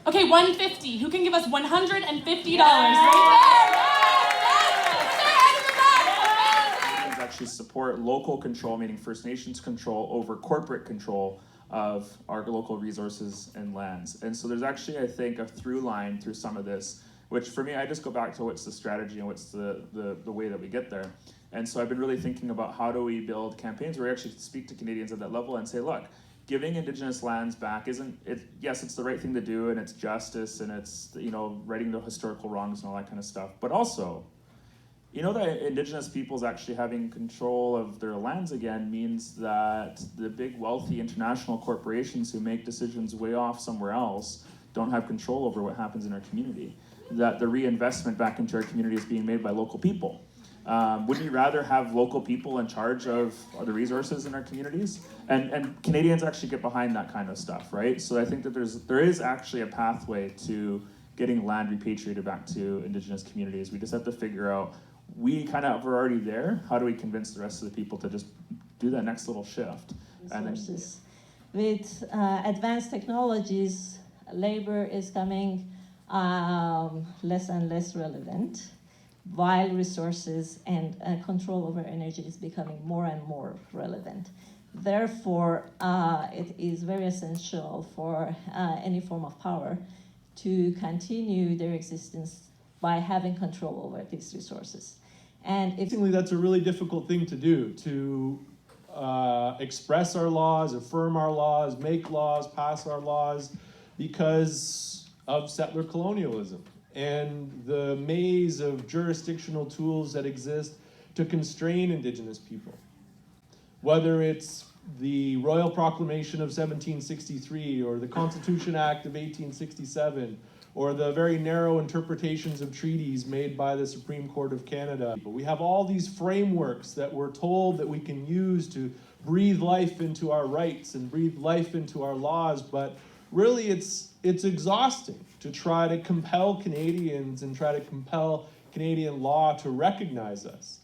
Okay, $150. Who can give us $150? Actually support local control, meaning First Nations control over corporate control of our local resources and lands. And so there's actually, I think, a through line through some of this, which for me, I just go back to what's the strategy and what's the way that we get there. And so I've been really thinking about how do we build campaigns where we actually speak to Canadians at that level and say, look, giving Indigenous lands back yes, it's the right thing to do, and it's justice, and it's, righting the historical wrongs and all that kind of stuff, but also, that Indigenous peoples actually having control of their lands again means that the big wealthy international corporations who make decisions way off somewhere else don't have control over what happens in our community. That the reinvestment back into our community is being made by local people. Wouldn't you rather have local people in charge of the resources in our communities? And Canadians actually get behind that kind of stuff, right? So I think that there is actually a pathway to getting land repatriated back to Indigenous communities. We just have to figure out, we kind of are already there. How do we convince the rest of the people to just do that next little shift? Resources. With advanced technologies, labor is coming less and less relevant, while resources and control over energy is becoming more and more relevant. Therefore, it is very essential for any form of power to continue their existence by having control over these resources. And that's a really difficult thing to do, to express our laws, affirm our laws, make laws, pass our laws, because of settler colonialism and the maze of jurisdictional tools that exist to constrain Indigenous people. Whether it's the Royal Proclamation of 1763 or the Constitution Act of 1867, or the very narrow interpretations of treaties made by the Supreme Court of Canada. We have all these frameworks that we're told that we can use to breathe life into our rights and breathe life into our laws, but really it's exhausting to try to compel Canadians and try to compel Canadian law to recognize us.